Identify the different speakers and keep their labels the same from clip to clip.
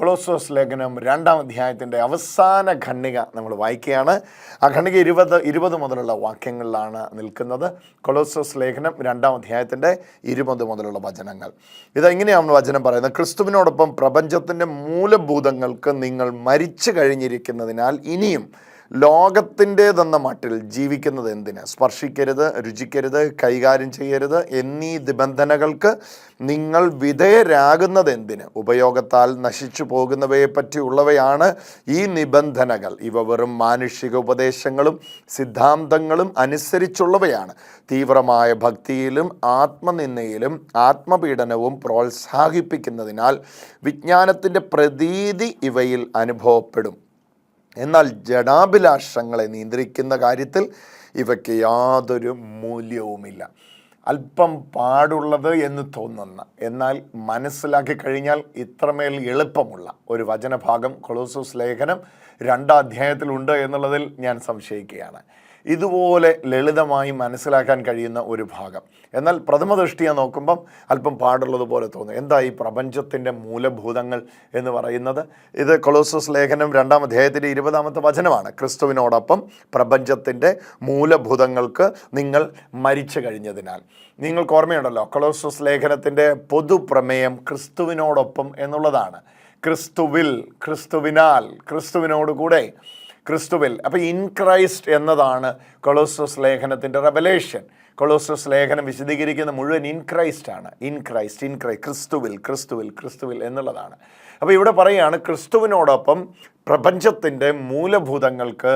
Speaker 1: കൊളോസ്സോസ് ലേഖനം 2-ാം അധ്യായത്തിൻ്റെ അവസാന ഖണ്ഡിക നമ്മൾ വായിക്കുകയാണ്. ആ ഖണ്ഡിക 20 മുതലുള്ള വാക്യങ്ങളിലാണ് നിൽക്കുന്നത്. കൊളോസ്സോസ് ലേഖനം 2-ാം അധ്യായത്തിൻ്റെ 20 മുതലുള്ള വചനങ്ങൾ. ഇതെങ്ങനെയാണ് വചനം പറയുന്നത്? ക്രിസ്തുവിനോടൊപ്പം പ്രപഞ്ചത്തിൻ്റെ മൂലഭൂതങ്ങൾക്ക് നിങ്ങൾ മരിച്ചു കഴിഞ്ഞിരിക്കുന്നതിനാൽ ഇനിയും ലോകത്തിൻ്റേതെന്ന മട്ടിൽ ജീവിക്കുന്നത് എന്തിന്? സ്പർശിക്കരുത്, രുചിക്കരുത്, കൈകാര്യം ചെയ്യരുത് എന്നീ നിബന്ധനകൾക്ക് നിങ്ങൾ വിധേയരാകുന്നത് എന്തിന്? ഉപയോഗത്താൽ നശിച്ചു പോകുന്നവയെ പറ്റിയുള്ളവയാണ് ഈ നിബന്ധനകൾ. ഇവ വെറും മാനുഷിക ഉപദേശങ്ങളും സിദ്ധാന്തങ്ങളും അനുസരിച്ചുള്ളവയാണ്. തീവ്രമായ ഭക്തിയിലും ആത്മനിന്ദയിലും ആത്മപീഡനവും പ്രോത്സാഹിപ്പിക്കുന്നതിനാൽ വിജ്ഞാനത്തിൻ്റെ പ്രതീതി ഇവയിൽ അനുഭവപ്പെടും. എന്നാൽ ജഡാഭിലാഷങ്ങളെ നിയന്ത്രിക്കുന്ന കാര്യത്തിൽ ഇവയ്ക്ക് യാതൊരു മൂല്യവുമില്ല. അല്പം പാടുള്ളത് എന്ന് തോന്നുന്ന, എന്നാൽ മനസ്സിലാക്കി കഴിഞ്ഞാൽ ഇത്രമേൽ എളുപ്പമുള്ള ഒരു വചനഭാഗം കൊളോസ്സോസ് ലേഖനം 2-ാം അധ്യായത്തിലുണ്ട് എന്നുള്ളതിൽ ഞാൻ സംശയിക്കുകയാണ്. ഇതുപോലെ ലളിതമായി മനസ്സിലാക്കാൻ കഴിയുന്ന ഒരു ഭാഗം, എന്നാൽ പ്രഥമ ദൃഷ്ടിയെ നോക്കുമ്പം അല്പം പാടുള്ളതുപോലെ തോന്നും. എന്താ ഈ പ്രപഞ്ചത്തിൻ്റെ മൂലഭൂതങ്ങൾ എന്ന് പറയുന്നത്? ഇത് കൊളോസ്സോസ് ലേഖനം 2-ാം അധ്യായത്തിൻ്റെ 20-ാമത്തെ വചനമാണ്. ക്രിസ്തുവിനോടൊപ്പം പ്രപഞ്ചത്തിൻ്റെ മൂലഭൂതങ്ങൾക്ക് നിങ്ങൾ മരിച്ചു കഴിഞ്ഞതിനാൽ. നിങ്ങൾക്ക് ഓർമ്മയുണ്ടല്ലോ, കൊളോസ്സോസ് ലേഖനത്തിൻ്റെ പൊതുപ്രമേയം ക്രിസ്തുവിനോടൊപ്പം എന്നുള്ളതാണ്. ക്രിസ്തുവിൽ, ക്രിസ്തുവിനാൽ, ക്രിസ്തുവിനോടുകൂടെ, ക്രിസ്തുവിൽ. അപ്പോൾ ഇൻ ക്രൈസ്റ്റ് എന്നതാണ് കൊളോസ്സോസ് ലേഖനത്തിൻ്റെ റെവലേഷൻ. കൊളോസ്സോസ് ലേഖനം വിശദീകരിക്കുന്ന മുഴുവൻ ഇൻ ക്രൈസ്റ്റ് ആണ്. ഇൻ ക്രൈസ്റ്റ്, ക്രിസ്തുവിൽ, ക്രിസ്തുവിൽ, ക്രിസ്തുവിൽ എന്നുള്ളതാണ്. അപ്പോൾ ഇവിടെ പറയുകയാണ്, ക്രിസ്തുവിനോടൊപ്പം പ്രപഞ്ചത്തിൻ്റെ മൂലഭൂതങ്ങൾക്ക്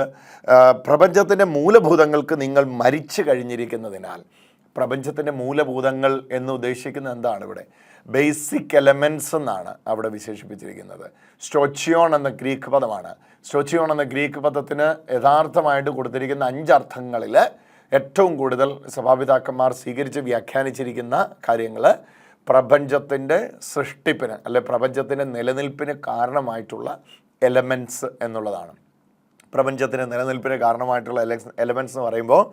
Speaker 1: നിങ്ങൾ മരിച്ചു കഴിഞ്ഞിരിക്കുന്നതിനാൽ. പ്രപഞ്ചത്തിൻ്റെ മൂലഭൂതങ്ങൾ എന്ന് ഉദ്ദേശിക്കുന്നത് എന്താണ്? ഇവിടെ ബേസിക് എലമെൻറ്റ്സ് എന്നാണ് അവിടെ വിശേഷിപ്പിച്ചിരിക്കുന്നത്. സ്റ്റോച്ചിയോൺ എന്ന ഗ്രീക്ക് പദമാണ്. സ്റ്റോച്ചിയോൺ എന്ന ഗ്രീക്ക് പദത്തിന് യഥാർത്ഥമായിട്ട് കൊടുത്തിരിക്കുന്ന 5 അർത്ഥങ്ങളിൽ ഏറ്റവും കൂടുതൽ സഭാപിതാക്കന്മാർ സ്വീകരിച്ച് വ്യാഖ്യാനിച്ചിരിക്കുന്ന കാര്യങ്ങൾ പ്രപഞ്ചത്തിൻ്റെ സൃഷ്ടിപ്പിന് അല്ലെ പ്രപഞ്ചത്തിൻ്റെ നിലനിൽപ്പിന് കാരണമായിട്ടുള്ള എലമെൻറ്റ്സ് എന്നുള്ളതാണ്. പ്രപഞ്ചത്തിൻ്റെ നിലനിൽപ്പിന് കാരണമായിട്ടുള്ള എലമെൻറ്റ്സ് എന്ന് പറയുമ്പോൾ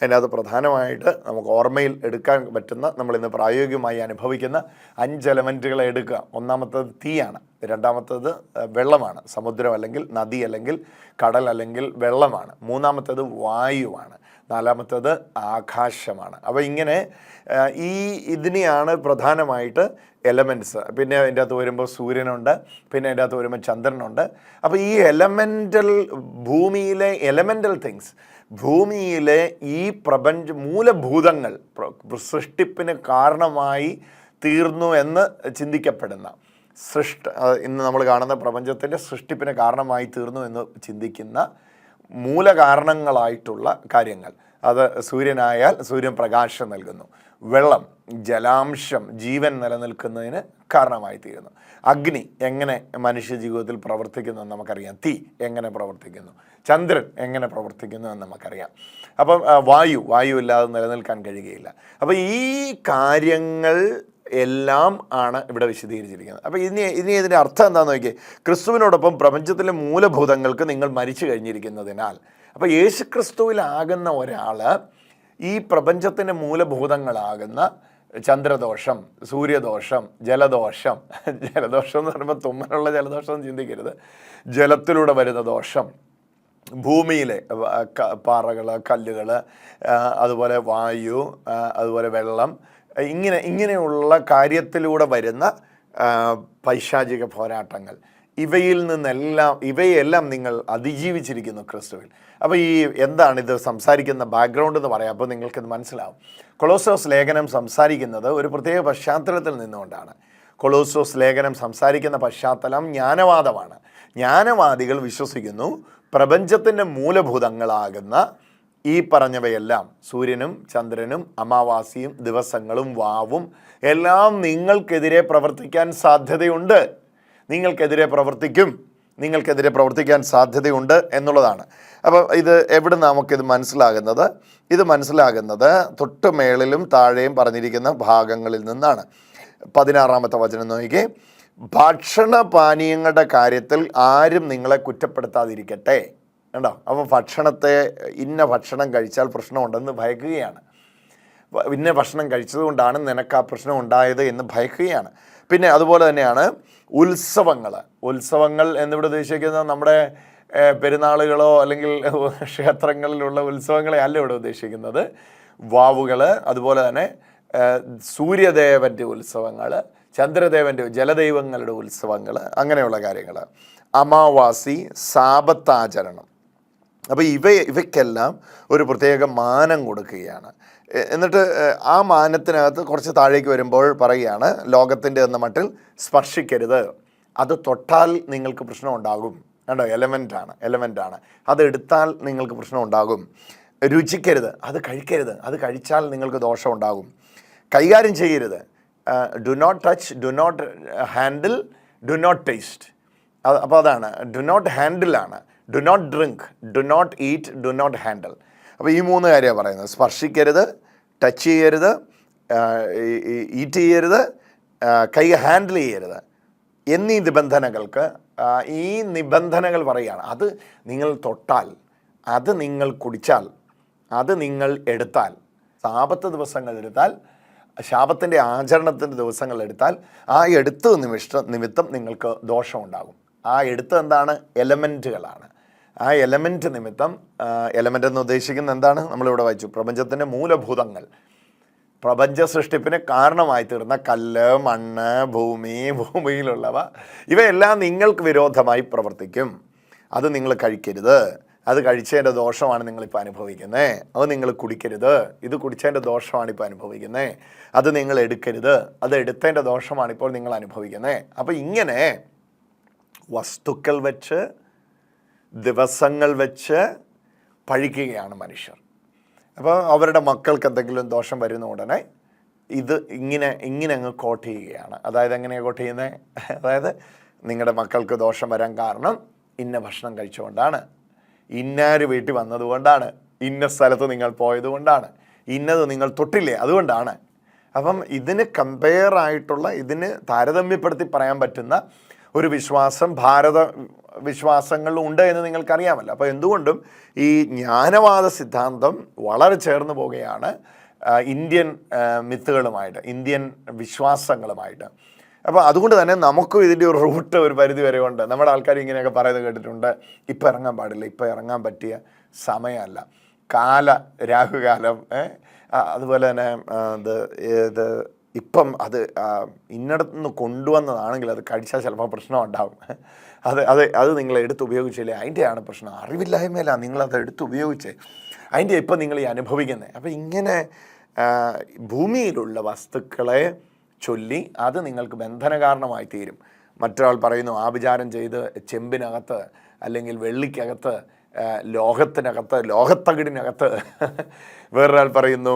Speaker 1: അതിനകത്ത് പ്രധാനമായിട്ട് നമുക്ക് ഓർമ്മയിൽ എടുക്കാൻ പറ്റുന്ന, നമ്മളിന്ന് പ്രായോഗികമായി അനുഭവിക്കുന്ന 5 എലമെൻറ്റുകളെ എടുക്കുക. ഒന്നാമത്തേത് തീയാണ്, രണ്ടാമത്തേത് വെള്ളമാണ്, സമുദ്രം അല്ലെങ്കിൽ നദി അല്ലെങ്കിൽ കടൽ അല്ലെങ്കിൽ വെള്ളമാണ്. മൂന്നാമത്തേത് വായുവാണ്. നാലാമത്തേത് ആകാശമാണ്. അപ്പോൾ ഇങ്ങനെ ഇതിനെയാണ് പ്രധാനമായിട്ട് എലമെൻറ്റ്സ്. പിന്നെ അതിൻ്റെ അകത്ത് വരുമ്പോൾ സൂര്യനുണ്ട്, പിന്നെ അതിൻ്റെ അകത്ത് വരുമ്പോൾ ചന്ദ്രനുണ്ട്. അപ്പോൾ ഈ ഭൂമിയിലെ എലമെൻ്റൽ തിങ്സ്, ഭൂമിയിലെ ഈ മൂലഭൂതങ്ങൾ സൃഷ്ടിപ്പിന് കാരണമായി തീർന്നു എന്ന് ചിന്തിക്കപ്പെടുന്ന, ഇന്ന് നമ്മൾ കാണുന്ന പ്രപഞ്ചത്തിൻ്റെ സൃഷ്ടിപ്പിന് കാരണമായി തീർന്നു എന്ന് ചിന്തിക്കുന്ന മൂലകാരണങ്ങളായിട്ടുള്ള കാര്യങ്ങൾ. അത് സൂര്യനായാൽ സൂര്യൻ പ്രകാശം നൽകുന്നു. വെള്ളം, ജലാംശം ജീവൻ നിലനിൽക്കുന്നതിന് കാരണമായി തീരുന്നു. അഗ്നി എങ്ങനെ മനുഷ്യ ജീവിതത്തിൽ പ്രവർത്തിക്കുന്നു എന്ന് നമുക്കറിയാം. തീ എങ്ങനെ പ്രവർത്തിക്കുന്നു, ചന്ദ്രൻ എങ്ങനെ പ്രവർത്തിക്കുന്നു എന്ന് നമുക്കറിയാം. അപ്പം വായു ഇല്ലാതെ നിലനിൽക്കാൻ കഴിയുകയില്ല. അപ്പോൾ ഈ കാര്യങ്ങൾ എല്ലാം ആണ് ഇവിടെ വിശദീകരിച്ചിരിക്കുന്നത്. അപ്പോൾ ഇനി ഇതിൻ്റെ അർത്ഥം എന്താണെന്ന് നോക്കിയേ. ക്രിസ്തുവിനോടൊപ്പം പ്രപഞ്ചത്തിലെ മൂലഭൂതങ്ങൾക്ക് നിങ്ങൾ മരിച്ചു കഴിഞ്ഞിരിക്കുന്നതിനാൽ. അപ്പോൾ യേശു ക്രിസ്തുവിലാകുന്ന ഒരാൾ ഈ പ്രപഞ്ചത്തിൻ്റെ മൂലഭൂതങ്ങളാകുന്ന ചന്ദ്രദോഷം, സൂര്യദോഷം, ജലദോഷം എന്ന് പറയുമ്പോൾ തുമ്മലുള്ള ജലദോഷം ചിന്തിക്കരുത്. ജലത്തിലൂടെ വരുന്ന ദോഷം, ഭൂമിയിലെ പാറകൾ, കല്ലുകൾ, അതുപോലെ വായു, അതുപോലെ വെള്ളം, ഇങ്ങനെയുള്ള കാര്യത്തിലൂടെ വരുന്ന പൈശാചിക പോരാട്ടങ്ങൾ, ഇവയെല്ലാം നിങ്ങൾ അതിജീവിച്ചിരിക്കുന്നു ക്രിസ്തുവിൽ. അപ്പോൾ എന്താണ് ഇത് സംസാരിക്കുന്ന ബാക്ക്ഗ്രൗണ്ട് എന്ന് പറയാം. അപ്പോൾ നിങ്ങൾക്കിത് മനസ്സിലാവും. കൊളോസ്സോസ് ലേഖനം സംസാരിക്കുന്നത് ഒരു പ്രത്യേക പശ്ചാത്തലത്തിൽ നിന്നുകൊണ്ടാണ്. കൊളോസ്സോസ് ലേഖനം സംസാരിക്കുന്ന പശ്ചാത്തലം ജ്ഞാനവാദമാണ്. ജ്ഞാനവാദികൾ വിശ്വസിക്കുന്നു പ്രപഞ്ചത്തിൻ്റെ മൂലഭൂതങ്ങളാകുന്ന ഈ പറഞ്ഞവയെല്ലാം, സൂര്യനും ചന്ദ്രനും അമാവാസിയും ദിവസങ്ങളും വാവും എല്ലാം നിങ്ങൾക്കെതിരെ പ്രവർത്തിക്കാൻ സാധ്യതയുണ്ട്, നിങ്ങൾക്കെതിരെ പ്രവർത്തിക്കാൻ സാധ്യതയുണ്ട് എന്നുള്ളതാണ്. അപ്പോൾ ഇത് എവിടെ നമുക്കിത് മനസ്സിലാകുന്നത്? ഇത് മനസ്സിലാകുന്നത് തൊട്ട് മേളിലും താഴെയും പറഞ്ഞിരിക്കുന്ന ഭാഗങ്ങളിൽ നിന്നാണ്. 16-ാമത്തെ വചനം നോക്കിക്കേ. ഭക്ഷണപാനീയങ്ങളുടെ കാര്യത്തിൽ ആരും നിങ്ങളെ കുറ്റപ്പെടുത്താതിരിക്കട്ടെ. കണ്ടോ? അപ്പോൾ ഇന്ന ഭക്ഷണം കഴിച്ചാൽ പ്രശ്നമുണ്ടെന്ന് ഭയക്കുകയാണ്. ഇന്ന ഭക്ഷണം കഴിച്ചതുകൊണ്ടാണ് നിനക്ക് ആ പ്രശ്നം ഉണ്ടായത് എന്ന് ഭയക്കുകയാണ്. പിന്നെ അതുപോലെ തന്നെയാണ് ഉത്സവങ്ങൾ എന്നിവിടെ ഉദ്ദേശിക്കുന്നത് നമ്മുടെ പെരുന്നാളുകളോ അല്ലെങ്കിൽ ക്ഷേത്രങ്ങളിലുള്ള ഉത്സവങ്ങളെ അല്ല ഇവിടെ ഉദ്ദേശിക്കുന്നത്. വാവുകൾ, അതുപോലെ തന്നെ സൂര്യദേവൻ്റെ ഉത്സവങ്ങൾ, ചന്ദ്രദേവൻ്റെ ജലദൈവങ്ങളുടെ ഉത്സവങ്ങൾ, അങ്ങനെയുള്ള കാര്യങ്ങൾ, അമാവാസി, സാപത്താചരണം. അപ്പോൾ ഇവയ്ക്കെല്ലാം ഒരു പ്രത്യേക മാനം കൊടുക്കുകയാണ്. എന്നിട്ട് ആ മാനത്തിനകത്ത് കുറച്ച് താഴേക്ക് വരുമ്പോൾ പറയുകയാണ്, ലോകത്തിൻ്റെ എന്ന മട്ടിൽ സ്പർശിക്കരുത്, അത് തൊട്ടാൽ നിങ്ങൾക്ക് പ്രശ്നം ഉണ്ടാകും. കണ്ടോ, എലമെൻ്റാണ്, അതെടുത്താൽ നിങ്ങൾക്ക് പ്രശ്നം ഉണ്ടാകും. രുചിക്കരുത്, അത് കഴിക്കരുത്, അത് കഴിച്ചാൽ നിങ്ങൾക്ക് ദോഷം ഉണ്ടാകും. കൈകാര്യം ചെയ്യരുത്, do not touch, do not handle, do not taste. അപ്പോൾ അതാണ്, ഡു നോട്ട് ഹാൻഡിലാണ്, do not drink, do not eat, do not handle. അപ്പോൾ ഈ 3 കാര്യമാണ് പറയുന്നത്. സ്പർശിക്കരുത്, ടച്ച് ചെയ്യരുത്, ഈറ്റ് ചെയ്യരുത്, കൈ ഹാൻഡിൽ ചെയ്യരുത് എന്നീ നിബന്ധനകൾക്ക് ഈ നിബന്ധനകൾ പറയുകയാണ്. അത് നിങ്ങൾ തൊട്ടാൽ, അത് നിങ്ങൾ കുടിച്ചാൽ, അത് നിങ്ങൾ എടുത്താൽ, സാപത്ത് ദിവസങ്ങൾ എടുത്താൽ, ശാപത്തിൻ്റെ ആചരണത്തിൻ്റെ ദിവസങ്ങൾ എടുത്താൽ, ആ എടുത്ത നിമിത്തം നിങ്ങൾക്ക് ദോഷമുണ്ടാകും. ആ എടുത്ത എന്താണ്? എലമെൻറ്റുകളാണ്. ആ എലമെൻറ്റ് നിമിത്തം, എലമെൻ്റ് എന്ന് ഉദ്ദേശിക്കുന്നത് എന്താണ്? നമ്മളിവിടെ വായിച്ചു, പ്രപഞ്ചത്തിൻ്റെ മൂലഭൂതങ്ങൾ, പ്രപഞ്ച സൃഷ്ടിപ്പിന് കാരണമായി തീർന്ന കല്ല്, മണ്ണ്, ഭൂമിയിലുള്ളവ, ഇവയെല്ലാം നിങ്ങൾക്ക് വിരോധമായി പ്രവർത്തിക്കും. അത് നിങ്ങൾ കഴിക്കരുത്, അത് കഴിച്ചതിൻ്റെ ദോഷമാണ് നിങ്ങളിപ്പോൾ അനുഭവിക്കുന്നത്. അത് നിങ്ങൾ കുടിക്കരുത്, ഇത് കുടിച്ചതിൻ്റെ ദോഷമാണ് ഇപ്പോൾ അനുഭവിക്കുന്നത്. അത് നിങ്ങൾ എടുക്കരുത്, അത് എടുത്തതിൻ്റെ ദോഷമാണ് ഇപ്പോൾ നിങ്ങൾ അനുഭവിക്കുന്നത്. അപ്പോൾ ഇങ്ങനെ വസ്തുക്കൾ വെച്ച്, ദിവസങ്ങൾ വെച്ച് പഴിക്കുകയാണ് മനുഷ്യർ. അപ്പോൾ അവരുടെ മക്കൾക്ക് എന്തെങ്കിലും ദോഷം വരുന്ന ഉടനെ ഇത് ഇങ്ങനെ അങ്ങ് കോട്ട് ചെയ്യുകയാണ്. അതായത് എങ്ങനെയാണ് കോട്ട് ചെയ്യുന്നത്? അതായത് നിങ്ങളുടെ മക്കൾക്ക് ദോഷം വരാൻ കാരണം ഇന്ന ഭക്ഷണം കഴിച്ചുകൊണ്ടാണ്, ഇന്നാര് വീട്ടിൽ വന്നതുകൊണ്ടാണ്, ഇന്ന സ്ഥലത്ത് നിങ്ങൾ പോയതുകൊണ്ടാണ്, ഇന്നത് നിങ്ങൾ തൊട്ടില്ലേ അതുകൊണ്ടാണ്. അപ്പം ഇതിന് കമ്പയർ ആയിട്ടുള്ള, ഇതിന് താരതമ്യപ്പെടുത്തി പറയാൻ പറ്റുന്ന ഒരു വിശ്വാസം ഭാരത വിശ്വാസങ്ങളുണ്ട് എന്ന് നിങ്ങൾക്കറിയാമല്ലോ. അപ്പോൾ എന്തുകൊണ്ടും ഈ ജ്ഞാനവാദ സിദ്ധാന്തം വളരെ ചേർന്ന് പോവുകയാണ് ഇന്ത്യൻ മിത്തുകളുമായിട്ട്, ഇന്ത്യൻ വിശ്വാസങ്ങളുമായിട്ട്. അപ്പോൾ അതുകൊണ്ട് തന്നെ നമുക്കും ഇതിൻ്റെ ഒരു റൂട്ട് ഒരു പരിധി വരെ ഉണ്ട്. നമ്മുടെ ആൾക്കാർ ഇങ്ങനെയൊക്കെ പറയുന്നത് കേട്ടിട്ടുണ്ട്, ഇപ്പം ഇറങ്ങാൻ പാടില്ല, ഇപ്പം ഇറങ്ങാൻ പറ്റിയ സമയമല്ല, രാഹുകാലം, അതുപോലെ തന്നെ ഇത് ഇപ്പം അത് ഇന്നടത്തുനിന്ന് കൊണ്ടുവന്നതാണെങ്കിൽ അത് കഴിച്ചാൽ ചിലപ്പോൾ പ്രശ്നം ഉണ്ടാകും. അത് നിങ്ങൾ എടുത്ത് ഉപയോഗിച്ചില്ലേ, അതിൻ്റെയാണ് പ്രശ്നം, അറിവില്ലായ്മയല്ല, നിങ്ങളത് എടുത്ത് ഉപയോഗിച്ച് അതിൻ്റെ ഇപ്പം നിങ്ങൾ ഈ അനുഭവിക്കുന്നത്. അപ്പോൾ ഇങ്ങനെ ഭൂമിയിലുള്ള വസ്തുക്കളെ ചൊല്ലി അത് നിങ്ങൾക്ക് ബന്ധന കാരണമായി തീരും. മറ്റൊരാൾ പറയുന്നു, ആഭിചാരം ചെയ്ത് ചെമ്പിനകത്ത് അല്ലെങ്കിൽ വെള്ളിക്കകത്ത്, ലോഹത്തിനകത്ത്, ലോഹത്തകിടിനകത്ത്. വേറൊരാൾ പറയുന്നു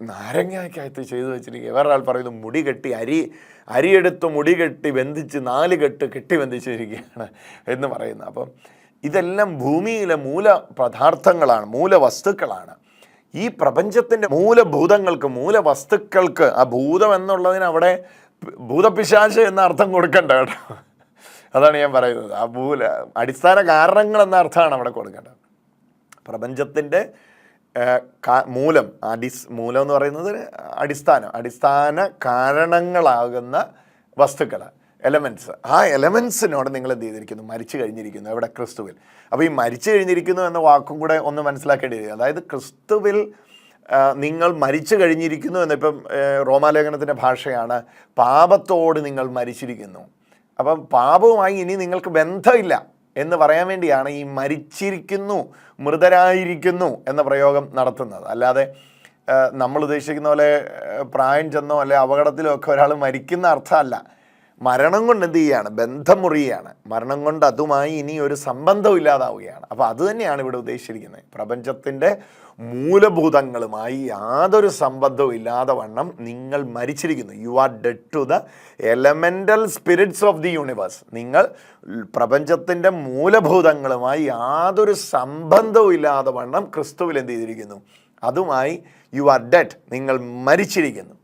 Speaker 1: നാരങ്ങയ്ക്കകത്ത് ചെയ്തു വെച്ചിരിക്കുക. വേറൊരാൾ പറയുന്നു മുടി കെട്ടി, അരിയെടുത്ത് മുടി കെട്ടി ബന്ധിച്ച് 4 കെട്ട് കെട്ടി ബന്ധിച്ചിരിക്കുകയാണ് എന്ന് പറയുന്നു. അപ്പം ഇതെല്ലാം ഭൂമിയിലെ മൂലപദാർത്ഥങ്ങളാണ്, മൂലവസ്തുക്കളാണ്. ഈ പ്രപഞ്ചത്തിൻ്റെ മൂലഭൂതങ്ങൾക്ക്, മൂലവസ്തുക്കൾക്ക്, ആ ഭൂതം എന്നുള്ളതിന് അവിടെ ഭൂതപിശാച് എന്ന അർത്ഥം കൊടുക്കണ്ട കേട്ടോ. അതാണ് ഞാൻ പറയുന്നത്. ആ അടിസ്ഥാന കാരണങ്ങൾ എന്ന അർത്ഥമാണ് അവിടെ കൊടുക്കേണ്ടത്. പ്രപഞ്ചത്തിൻ്റെ മൂലം എന്ന് പറയുന്നത് അടിസ്ഥാന കാരണങ്ങളാകുന്ന വസ്തുക്കൾ, എലമെൻറ്റ്സ്. ആ എലമെൻസിനോട് നിങ്ങൾ എന്ത് ചെയ്തിരിക്കുന്നു? മരിച്ചു കഴിഞ്ഞിരിക്കുന്നു. എവിടെ? ക്രിസ്തുവിൽ. അപ്പോൾ ഈ മരിച്ചു കഴിഞ്ഞിരിക്കുന്നു എന്ന വാക്കും കൂടെ ഒന്ന് മനസ്സിലാക്കേണ്ടിയിരിക്കും. അതായത് ക്രിസ്തുവിൽ നിങ്ങൾ മരിച്ചു കഴിഞ്ഞിരിക്കുന്നു എന്നിപ്പം റോമാലേഖനത്തിൻ്റെ ഭാഷയാണ്, പാപത്തോട് നിങ്ങൾ മരിച്ചിരിക്കുന്നു. അപ്പം പാപവുമായി ഇനി നിങ്ങൾക്ക് ബന്ധമില്ല എന്ന് പറയാൻ വേണ്ടിയാണ് ഈ മരിച്ചിരിക്കുന്നു, മൃതരായിരിക്കുന്നു എന്ന പ്രയോഗം നടത്തുന്നത്. അല്ലാതെ നമ്മൾ ഉദ്ദേശിക്കുന്ന പോലെ പ്രായം ചെന്നോ അല്ലെ അപകടത്തിലോ ഒക്കെ ഒരാൾ മരിക്കുന്ന അർത്ഥമല്ല. മരണം കൊണ്ട് എന്ത് ചെയ്യുകയാണ്? ബന്ധം മുറിയുകയാണ്. മരണം കൊണ്ട് അതുമായി ഇനി ഒരു സംബന്ധം ഇല്ലാതാവുകയാണ്. അപ്പോൾ അത് തന്നെയാണ് ഇവിടെ ഉദ്ദേശിച്ചിരിക്കുന്നത്. പ്രപഞ്ചത്തിൻ്റെ മൂലഭൂതങ്ങളുമായി യാതൊരു സംബന്ധവും ഇല്ലാതെ വണ്ണം നിങ്ങൾ മരിച്ചിരിക്കുന്നു. You are dead to the elemental spirits of the universe. നിങ്ങൾ പ്രപഞ്ചത്തിൻ്റെ മൂലഭൂതങ്ങളുമായി യാതൊരു സംബന്ധവും ഇല്ലാതെ വണ്ണം ക്രിസ്തുവിൽ എന്ത് ചെയ്തിരിക്കുന്നു? അതുമായി യു ആർ ഡെഡ്, നിങ്ങൾ മരിച്ചിരിക്കുന്നു.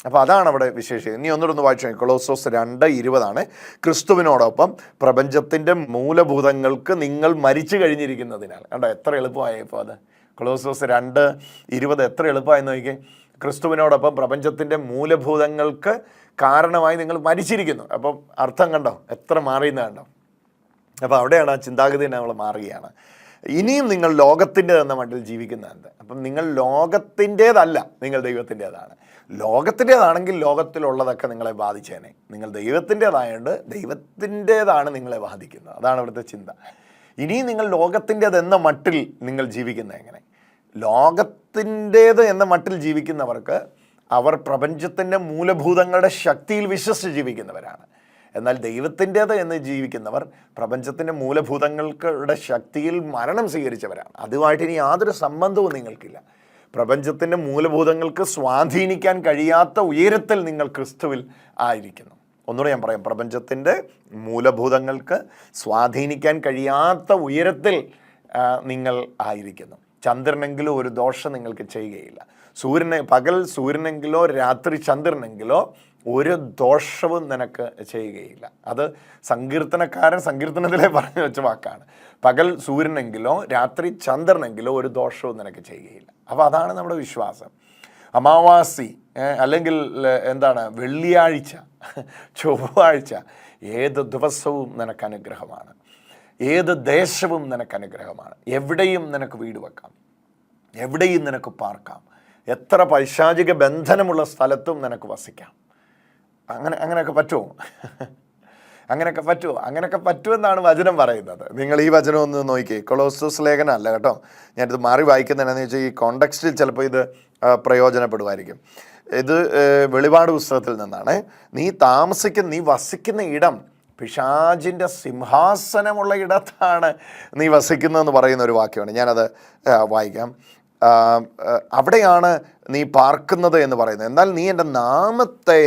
Speaker 1: അപ്പോൾ അതാണ് അവിടെ വിശേഷിക്കുന്നത്. ഇനി ഒന്നുകൂടെ വായിച്ചു. കൊളോസോസ് 2:20 ക്രിസ്തുവിനോടൊപ്പം പ്രപഞ്ചത്തിൻ്റെ മൂലഭൂതങ്ങൾക്ക് നിങ്ങൾ മരിച്ചു കഴിഞ്ഞിരിക്കുന്നതിനാൽ. കണ്ടോ എത്ര എളുപ്പമായപ്പോൾ അത്. കൊളോസോസ് 2:20 എത്ര എളുപ്പമായെന്ന് നോക്കിയേ. ക്രിസ്തുവിനോടൊപ്പം പ്രപഞ്ചത്തിൻ്റെ മൂലഭൂതങ്ങൾക്ക് കാരണമായി നിങ്ങൾ മരിച്ചിരിക്കുന്നു. അപ്പം അർത്ഥം കണ്ടോ, എത്ര മാറിയെന്ന് കണ്ടോ? അപ്പോൾ അവിടെയാണ് ആ ചിന്താഗതി നമ്മൾ മാറുകയാണ്. ഇനിയും നിങ്ങൾ ലോകത്തിൻ്റെതെന്ന മട്ടിൽ ജീവിക്കുന്നതെന്ത്? അപ്പം നിങ്ങൾ ലോകത്തിൻ്റേതല്ല, നിങ്ങൾ ദൈവത്തിൻ്റേതാണ്. ലോകത്തിൻ്റേതാണെങ്കിൽ ലോകത്തിലുള്ളതൊക്കെ നിങ്ങളെ ബാധിച്ചേനെ. നിങ്ങൾ ദൈവത്തിൻ്റേതായതുകൊണ്ട് ദൈവത്തിൻ്റേതാണ് നിങ്ങളെ ബാധിക്കുന്നത്. അതാണ് അവിടുത്തെ ചിന്ത. ഇനിയും നിങ്ങൾ ലോകത്തിൻ്റേതെന്ന മട്ടിൽ നിങ്ങൾ ജീവിക്കുന്നത് എങ്ങനെ? ലോകത്തിൻ്റേത് എന്ന മട്ടിൽ ജീവിക്കുന്നവർക്ക് അവർ പ്രപഞ്ചത്തിൻ്റെ മൂലഭൂതങ്ങളുടെ ശക്തിയിൽ വിശ്വസിച്ച് ജീവിക്കുന്നവരാണ്. എന്നാൽ ദൈവത്തിൻ്റേത് എന്ന് ജീവിക്കുന്നവർ പ്രപഞ്ചത്തിൻ്റെ മൂലഭൂതങ്ങളുടെ ശക്തിയിൽ മരണം സ്വീകരിച്ചവരാണ്. അതുമായിട്ട് ഇനി യാതൊരു സംബന്ധവും നിങ്ങൾക്കില്ല. പ്രപഞ്ചത്തിൻ്റെ മൂലഭൂതങ്ങൾക്ക് സ്വാധീനിക്കാൻ കഴിയാത്ത ഉയരത്തിൽ നിങ്ങൾ ക്രിസ്തുവിൽ ആയിരിക്കുന്നു. ഒന്നുകൂടെ ഞാൻ പറയാം, പ്രപഞ്ചത്തിൻ്റെ മൂലഭൂതങ്ങൾക്ക് സ്വാധീനിക്കാൻ കഴിയാത്ത ഉയരത്തിൽ നിങ്ങൾ ആയിരിക്കുന്നു. ചന്ദ്രനെങ്കിലോ ഒരു ദോഷം നിങ്ങൾക്ക് ചെയ്യുകയില്ല. പകൽ സൂര്യനെങ്കിലോ രാത്രി ചന്ദ്രനെങ്കിലോ ഒരു ദോഷവും നിനക്ക് ചെയ്യുകയില്ല. അത് സങ്കീർത്തനത്തിലെ പറഞ്ഞു വെച്ച വാക്കാണ്. പകൽ സൂര്യനെങ്കിലോ രാത്രി ചന്ദ്രനെങ്കിലോ ഒരു ദോഷവും നിനക്ക് ചെയ്യുകയില്ല. അപ്പോൾ അതാണ് നമ്മുടെ വിശ്വാസം. അമാവാസി അല്ലെങ്കിൽ വെള്ളിയാഴ്ച, ചൊവ്വാഴ്ച, ഏത് ദിവസവും നിനക്ക് അനുഗ്രഹമാണ്. ഏത് ദേശവും നിനക്ക് അനുഗ്രഹമാണ്. എവിടെയും നിനക്ക് വീട് വെക്കാം, എവിടെയും നിനക്ക് പാർക്കാം. എത്ര പൈശാചിക ബന്ധനമുള്ള സ്ഥലത്തും നിനക്ക് വസിക്കാം. അങ്ങനെയൊക്കെ പറ്റുമോ? അങ്ങനെയൊക്കെ പറ്റുമെന്നാണ് വചനം പറയുന്നത്. നിങ്ങൾ ഈ വചനം ഒന്ന് നോക്കിയേ. കൊളോസസ് ലേഖനം അല്ല കേട്ടോ, ഞാനിത് മാറി വായിക്കുന്നതെന്നു വെച്ചാൽ ഈ കോണ്ടെക്സ്റ്റിൽ ചിലപ്പോൾ ഇത് പ്രയോജനപ്പെടുമായിരിക്കും. ഇത് വെളിപാട് പുസ്തകത്തിൽ നിന്നാണ്. നീ വസിക്കുന്ന ഇടം പിശാചിൻ്റെ സിംഹാസനമുള്ള ഇടത്താണ് നീ വസിക്കുന്നതെന്ന് പറയുന്ന ഒരു വാക്യമാണ്. ഞാനത് വായിക്കാം. അവിടെയാണ് നീ പാർക്കുന്നത് എന്ന് പറയുന്നത്. എന്നാൽ നീ എൻ്റെ നാമത്തെ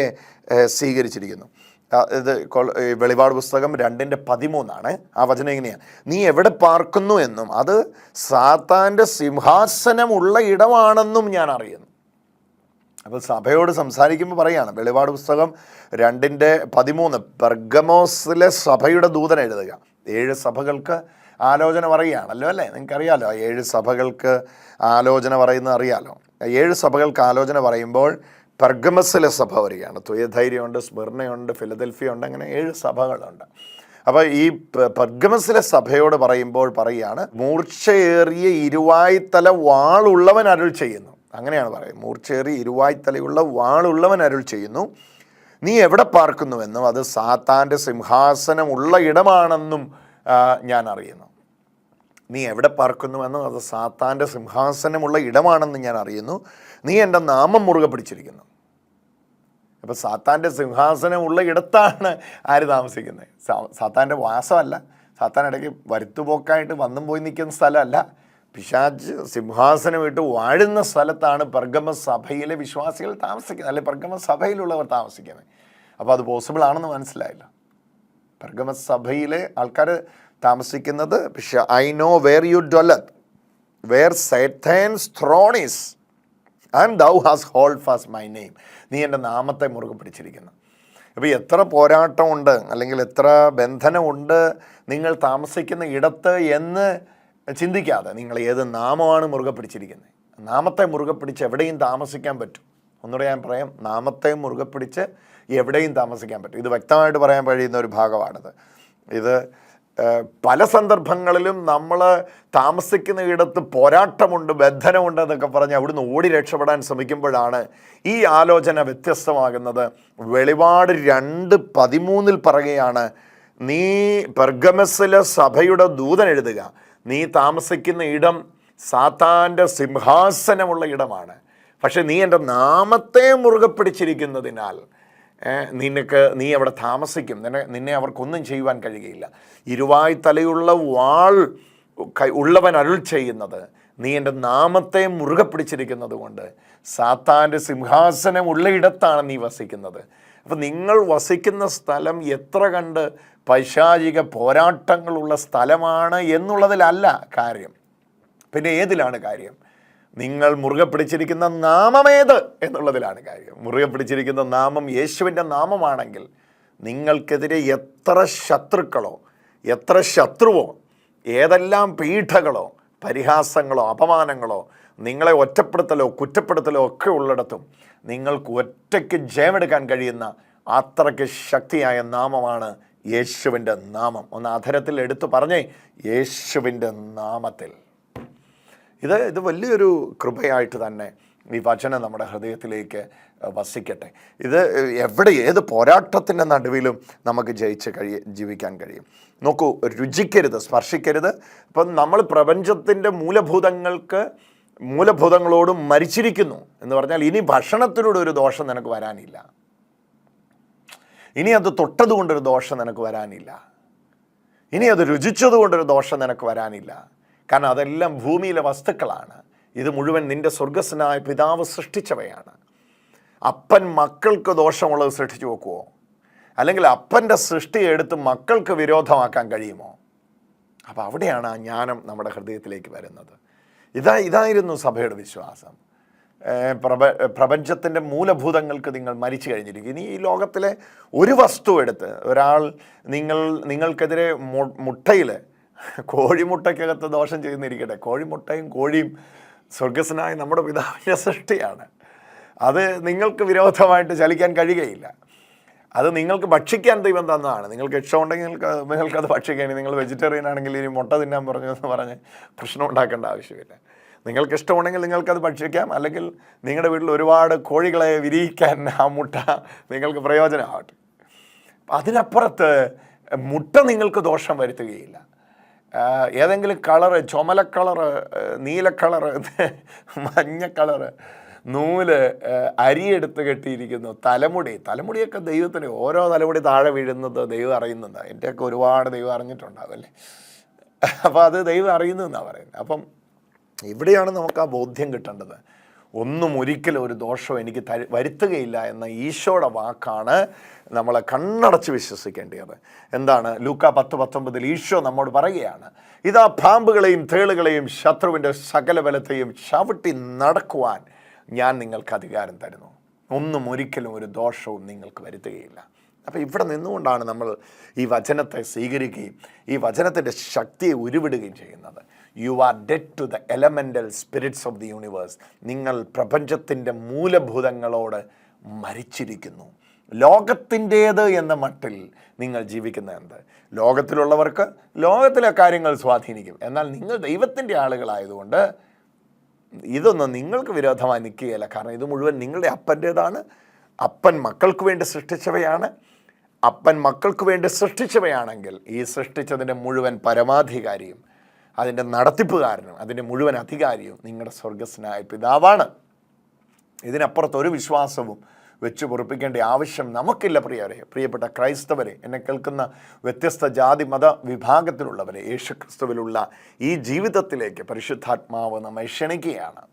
Speaker 1: സ്വീകരിച്ചിരിക്കുന്നു. ഇത് വെളിപാട് പുസ്തകം 2:13 ആ വചനം എങ്ങനെയാണ്? നീ എവിടെ പാർക്കുന്നു എന്നും അത് സാത്താൻ്റെ സിംഹാസനമുള്ള ഇടമാണെന്നും ഞാൻ അറിയുന്നു. അപ്പോൾ സഭയോട് സംസാരിക്കുമ്പോൾ പറയുകയാണ്, വെളിപാട് പുസ്തകം 2:13 പെർഗമോസിലെ സഭയുടെ ദൂതൻ എഴുതുക. 7 സഭകൾക്ക് ആലോചന പറയുകയാണല്ലോ, അല്ലേ? നിങ്ങൾക്കറിയാലോ 7 സഭകൾക്ക് ആലോചന പറയുന്നത് അറിയാലോ. 7 സഭകൾക്ക് ആലോചന പറയുമ്പോൾ പെർഗമസിലെ സഭ വരികയാണ്. തുയധൈര്യമുണ്ട്, സ്മിർനയുണ്ട്, ഫിലദൽഫിയ ഉണ്ട്, അങ്ങനെ 7 സഭകളുണ്ട്. അപ്പോൾ ഈ പെർഗമസിലെ സഭയോട് പറയുമ്പോൾ പറയുകയാണ്, മൂർച്ചയേറിയ ഇരുവായ്ത്തല വാളുള്ളവൻ അരുൾ ചെയ്യുന്നു. അങ്ങനെയാണ് പറയുന്നത്. മൂർച്ചയേറിയ ഇരുവായ്ത്തലയുള്ള വാളുള്ളവൻ അരുൾ ചെയ്യുന്നു, നീ എവിടെ പാർക്കുന്നുവെന്നും അത് സാത്താൻ്റെ സിംഹാസനമുള്ള ഇടമാണെന്നും ഞാൻ അറിയുന്നു. നീ എവിടെ പാർക്കുന്നുവെന്നും അത് സാത്താൻ്റെ സിംഹാസനമുള്ള ഇടമാണെന്ന് ഞാൻ അറിയുന്നു. നീ എൻ്റെ നാമം മുറുകെ പിടിച്ചിരിക്കുന്നു. അപ്പോൾ സാത്താൻ്റെ സിംഹാസനമുള്ള ഇടത്താണ് ആര് താമസിക്കുന്നത്? സാത്താൻ്റെ വാസമല്ല. സാത്താൻ ഇടയ്ക്ക് വരുത്തുപോക്കായിട്ട് വന്നും പോയി നിൽക്കുന്ന സ്ഥലമല്ല. പിശാച് സിംഹാസനം ഇട്ട് വാഴുന്ന സ്ഥലത്താണ് പെർഗമ സഭയിലെ വിശ്വാസികൾ താമസിക്കുന്നത്, അല്ലെങ്കിൽ പെർഗമ സഭയിലുള്ളവർ താമസിക്കുന്നത്. അപ്പോൾ അത് പോസിബിൾ ആണെന്ന് മനസ്സിലായില്ല. പെർഗമ സഭയിലെ ആൾക്കാർ താമസിക്കുന്നത്, പക്ഷേ I know where you dwelleth, where Satan's throne is, and thou has hold fast my name. നീ എൻ്റെ നാമത്തെ മുറുകെ പിടിച്ചിരിക്കുന്നു. അപ്പോൾ എത്ര പോരാട്ടമുണ്ട്, അല്ലെങ്കിൽ എത്ര ബന്ധനമുണ്ട് നിങ്ങൾ താമസിക്കുന്ന ഇടത്ത് എന്ന് ചിന്തിക്കാതെ നിങ്ങൾ ഏത് നാമമാണ് മുറുകെ പിടിച്ചിരിക്കുന്നത്. നാമത്തെ മുറുകെ പിടിച്ച് എവിടെയും താമസിക്കാൻ പറ്റും. ഒന്നുകൂടെ ഞാൻ പറയാം, നാമത്തെ മുറുകെ പിടിച്ച് എവിടെയും താമസിക്കാൻ പറ്റും. ഇത് വ്യക്തമായിട്ട് പറയാൻ കഴിയുന്ന ഒരു ഭാഗമാണിത്. ഇത് പല സന്ദർഭങ്ങളിലും നമ്മൾ താമസിക്കുന്ന ഇടത്ത് പോരാട്ടമുണ്ട്, ബന്ധനമുണ്ട് എന്നൊക്കെ പറഞ്ഞ് അവിടുന്ന് ഓടി രക്ഷപ്പെടാൻ ശ്രമിക്കുമ്പോഴാണ് ഈ ആലോചന വ്യത്യസ്തമാകുന്നത്. വെളിപാട് 2:13 പറയുകയാണ്, നീ പെർഗമസിലെ സഭയുടെ ദൂതൻ എഴുതുക, നീ താമസിക്കുന്ന ഇടം സാത്താൻ്റെ സിംഹാസനമുള്ള ഇടമാണ്. പക്ഷെ നീ എൻ്റെ നാമത്തെ മുറുകെ പിടിച്ചിരിക്കുന്നതിനാൽ നീ അവിടെ താമസിക്കും. നിന്നെ അവർക്കൊന്നും ചെയ്യുവാൻ കഴിയുകയില്ല. ഇരുവായ്ത്തലയുള്ള വാൾ ഉള്ളവൻ അരുൾ ചെയ്യുന്നത്, നീ എൻ്റെ നാമത്തെ മുറുകെ പിടിച്ചിരിക്കുന്നത് കൊണ്ട് സാത്താൻ്റെ സിംഹാസനം ഉള്ള ഇടത്താണ് നീ വസിക്കുന്നത്. അപ്പം നിങ്ങൾ വസിക്കുന്ന സ്ഥലം എത്ര കണ്ട് പൈശാചിക പോരാട്ടങ്ങളുള്ള സ്ഥലമാണ് എന്നുള്ളതിലല്ല കാര്യം. പിന്നെ ഏതിലാണ് കാര്യം? നിങ്ങൾ മുറുകെ പിടിച്ചിരിക്കുന്ന നാമമേത് എന്നുള്ളതിലാണ് കാര്യം. മുറുകെ പിടിച്ചിരിക്കുന്ന നാമം യേശുവിൻ്റെ നാമമാണെങ്കിൽ നിങ്ങൾക്കെതിരെ എത്ര ശത്രുക്കളോ, എത്ര ശത്രുവോ, ഏതെല്ലാം പീഡകളോ, പരിഹാസങ്ങളോ, അപമാനങ്ങളോ, നിങ്ങളെ ഒറ്റപ്പെടുത്തലോ കുറ്റപ്പെടുത്തലോ ഒക്കെ ഉള്ളിടത്തും നിങ്ങൾക്ക് ഒറ്റയ്ക്ക് ജയമെടുക്കാൻ കഴിയുന്ന അത്രയ്ക്ക് ശക്തിയായ നാമമാണ് യേശുവിൻ്റെ നാമം. ഒന്ന് അധരത്തിൽ എടുത്തു പറഞ്ഞേ, യേശുവിൻ്റെ നാമത്തിൽ. ഇത് വലിയൊരു കൃപയായിട്ട് തന്നെ ഈ വചനം നമ്മുടെ ഹൃദയത്തിലേക്ക് വസിക്കട്ടെ. ഇത് ഏത് പോരാട്ടത്തിൻ്റെ നടുവിലും നമുക്ക് ജീവിക്കാൻ കഴിയും. നോക്കൂ, രുചിക്കരുത്, സ്പർശിക്കരുത്. ഇപ്പം നമ്മൾ പ്രപഞ്ചത്തിൻ്റെ മൂലഭൂതങ്ങളോടും മരിച്ചിരിക്കുന്നു എന്ന് പറഞ്ഞാൽ ഇനി ഭക്ഷണത്തിലൂടെ ഒരു ദോഷം നിനക്ക് വരാനില്ല. ഇനി അത് തൊട്ടതുകൊണ്ടൊരു ദോഷം നിനക്ക് വരാനില്ല. ഇനി അത് രുചിച്ചതുകൊണ്ടൊരു ദോഷം നിനക്ക് വരാനില്ല. കാരണം അതെല്ലാം ഭൂമിയിലെ വസ്തുക്കളാണ്. ഇത് മുഴുവൻ നിൻ്റെ സ്വർഗസ്വനായ പിതാവ് സൃഷ്ടിച്ചവയാണ്. അപ്പൻ മക്കൾക്ക് ദോഷമുള്ളത് സൃഷ്ടിച്ചു വെക്കുമോ? അല്ലെങ്കിൽ അപ്പൻ്റെ സൃഷ്ടി എടുത്ത് മക്കൾക്ക് വിരോധമാക്കാൻ കഴിയുമോ? അപ്പോൾ അവിടെയാണ് ആ ജ്ഞാനം നമ്മുടെ ഹൃദയത്തിലേക്ക് വരുന്നത്. ഇതായിരുന്നു സഭയുടെ വിശ്വാസം. പ്രപഞ്ചത്തിൻ്റെ മൂലഭൂതങ്ങൾക്ക് നിങ്ങൾ മരിച്ചു കഴിഞ്ഞിരിക്കും. ഇനി ഈ ലോകത്തിലെ ഒരു വസ്തു എടുത്ത് ഒരാൾ നിങ്ങൾക്കെതിരെ മുട്ടയിൽ കോഴിമുട്ടയ്ക്കകത്ത് ദോഷം ചെയ്യുന്നിരിക്കട്ടെ. കോഴിമുട്ടയും കോഴിയും സ്വർഗസ്വനായ നമ്മുടെ പിതാവിൻ്റെ സൃഷ്ടിയാണ്. അത് നിങ്ങൾക്ക് വിരോധമായിട്ട് ചലിക്കാൻ കഴിയുകയില്ല. അത് നിങ്ങൾക്ക് ഭക്ഷിക്കാൻ ദൈവം തന്നതാണ്. നിങ്ങൾക്ക് ഇഷ്ടമുണ്ടെങ്കിൽ നിങ്ങൾക്കത് ഭക്ഷിക്കാൻ. നിങ്ങൾ വെജിറ്റേറിയൻ ആണെങ്കിൽ ഇനി മുട്ട തിന്നാൻ പറഞ്ഞെന്ന് പറഞ്ഞ് പ്രശ്നം ഉണ്ടാക്കേണ്ട ആവശ്യമില്ല. നിങ്ങൾക്ക് ഇഷ്ടമുണ്ടെങ്കിൽ നിങ്ങൾക്കത് ഭക്ഷിക്കാം. അല്ലെങ്കിൽ നിങ്ങളുടെ വീട്ടിൽ ഒരുപാട് കോഴികളെ വിരിയിക്കാൻ ആ മുട്ട നിങ്ങൾക്ക് പ്രയോജനമാവട്ടെ. അതിനപ്പുറത്ത് മുട്ട നിങ്ങൾക്ക് ദോഷം വരുത്തുകയില്ല. ഏതെങ്കിലും കളറ്, ചുമല കളറ്, നീല കളറ്, മഞ്ഞ കളറ്, നൂല്, അരിയെടുത്ത് കെട്ടിയിരിക്കുന്നു, തലമുടിയൊക്കെ ദൈവത്തിന് ഓരോ തലമുടി താഴെ വീഴുന്നത് ദൈവം അറിയുന്നുണ്ട്. എൻ്റെയൊക്കെ ഒരുപാട് ദൈവം അറിഞ്ഞിട്ടുണ്ടാവും അല്ലേ. അപ്പോൾ അത് ദൈവം അറിയുന്നതെന്നാണ് പറയുന്നത്. അപ്പം ഇവിടെയാണ് നമുക്ക് ആ ബോധ്യം കിട്ടേണ്ടത്. ഒരിക്കലും ഒരു ദോഷം എനിക്ക് വരുത്തുകയില്ല എന്ന ഈശോയുടെ വാക്കാണ് നമ്മളെ കണ്ണടച്ച് വിശ്വസിക്കേണ്ടത്. എന്താണ്? ലൂക്ക 10:19 ഈശോ നമ്മോട് പറയുകയാണ്, ഇതാ പാമ്പുകളെയും തേളുകളെയും ശത്രുവിൻ്റെ സകല ബലത്തെയും ചവിട്ടി നടക്കുവാൻ ഞാൻ നിങ്ങൾക്ക് അധികാരം തരുന്നു. ഒരിക്കലും ഒരു ദോഷവും നിങ്ങൾക്ക് വരുത്തുകയില്ല. അപ്പോൾ ഇവിടെ നിന്നുകൊണ്ടാണ് നമ്മൾ ഈ വചനത്തെ സ്വീകരിക്കുകയും ഈ വചനത്തിൻ്റെ ശക്തിയെ ഉരുവിടുകയും ചെയ്യുന്നത്. You are dead to the elemental spirits of the universe. നിങ്ങൾ പ്രപഞ്ചത്തിൻ്റെ മൂലഭൂതങ്ങളോട് മരിച്ചിരിക്കുന്നു. ലോകത്തിൻ്റേത് എന്ന മട്ടിൽ നിങ്ങൾ ജീവിക്കുന്നത്. ലോകത്തിലുള്ളവർക്ക് ലോകത്തിലെ കാര്യങ്ങൾ സ്വാധീനിക്കും. എന്നാൽ നിങ്ങൾ ദൈവത്തിൻ്റെ ആളുകളായതുകൊണ്ട് ഇതൊന്നും നിങ്ങൾക്ക് വിരോധമായി നിൽക്കുകയില്ല. കാരണം ഇത് മുഴുവൻ നിങ്ങളുടെ അപ്പൻ്റേതാണ്. അപ്പൻ മക്കൾക്ക് വേണ്ടി സൃഷ്ടിച്ചവയാണ്. അപ്പൻ മക്കൾക്ക് വേണ്ടി സൃഷ്ടിച്ചവയാണെങ്കിൽ ഈ സൃഷ്ടിച്ചതിൻ്റെ മുഴുവൻ പരമാധികാരിയും അതിൻ്റെ നടത്തിപ്പുകാരനും അതിൻ്റെ മുഴുവൻ അധികാരിയും നിങ്ങളുടെ സ്വർഗസ്വനായ പിതാവാണ്. ഇതിനപ്പുറത്ത് ഒരു വിശ്വാസവും വെച്ച് പൊറുപ്പിക്കേണ്ട ആവശ്യം നമുക്കില്ല. പ്രിയപ്പെട്ട ക്രൈസ്തവരെ, എന്നെ കേൾക്കുന്ന വ്യത്യസ്ത ജാതി മത വിഭാഗത്തിലുള്ളവരെ, യേശുക്രിസ്തുവിലുള്ള ഈ ജീവിതത്തിലേക്ക് പരിശുദ്ധാത്മാവ് നമ്മെ ക്ഷണിക്കുകയാണ്.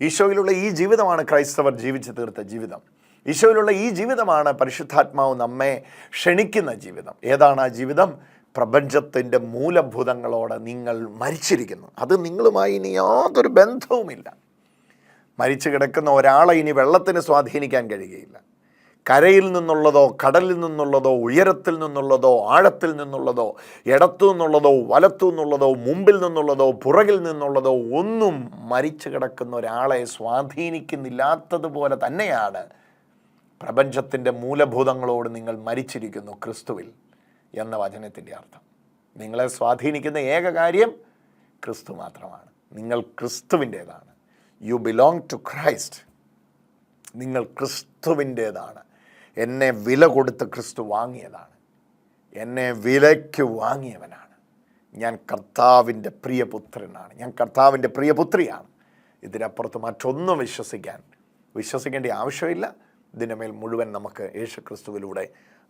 Speaker 1: ഈശോയിലുള്ള ഈ ജീവിതമാണ് ക്രൈസ്തവർ ജീവിച്ചു തീർത്ത ജീവിതം. ഈശോയിലുള്ള ഈ ജീവിതമാണ് പരിശുദ്ധാത്മാവ് നമ്മെ ക്ഷണിക്കുന്ന ജീവിതം. ഏതാണ് ആ ജീവിതം? പ്രപഞ്ചത്തിൻ്റെ മൂലഭൂതങ്ങളോട് നിങ്ങൾ മരിച്ചിരിക്കുന്നു. അത് നിങ്ങളുമായി ഇനി യാതൊരു ബന്ധവുമില്ല. മരിച്ചു കിടക്കുന്ന ഒരാളെ ഇനി വെള്ളത്തിന് സ്വാധീനിക്കാൻ കഴിയുകയില്ല. കരയിൽ നിന്നുള്ളതോ കടലിൽ നിന്നുള്ളതോ ഉയരത്തിൽ നിന്നുള്ളതോ ആഴത്തിൽ നിന്നുള്ളതോ ഇടത്തു നിന്നുള്ളതോ വലത്തു നിന്നുള്ളതോ മുമ്പിൽ നിന്നുള്ളതോ പുറകിൽ നിന്നുള്ളതോ ഒന്നും മരിച്ചു കിടക്കുന്ന ഒരാളെ സ്വാധീനിക്കുന്നില്ലാത്തതുപോലെ തന്നെയാണ് പ്രപഞ്ചത്തിൻ്റെ മൂലഭൂതങ്ങളോട് നിങ്ങൾ മരിച്ചിരിക്കുന്നു ക്രിസ്തുവിൽ എന്ന വചനത്തിൻ്റെ അർത്ഥം. നിങ്ങളെ സ്വാധീനിക്കുന്ന ഏക കാര്യം ക്രിസ്തു മാത്രമാണ്. നിങ്ങൾ ക്രിസ്തുവിൻ്റേതാണ്. You belong to Christ. നിങ്ങൾ ക്രിസ്തുവിൻ്റേതാണ്. എന്നെ വില കൊടുത്ത് ക്രിസ്തു വാങ്ങിയതാണ്. എന്നെ വിലയ്ക്ക് വാങ്ങിയവനാണ്. ഞാൻ കർത്താവിൻ്റെ പ്രിയപുത്രനാണ്. ഞാൻ കർത്താവിൻ്റെ പ്രിയപുത്രിയാണ്. ഇതിനപ്പുറത്ത് മറ്റൊന്നും വിശ്വസിക്കേണ്ട ആവശ്യമില്ല. ഇതിൻ്റെ മേൽ മുഴുവൻ നമുക്ക് യേശുക്രിസ്തുവിലൂടെ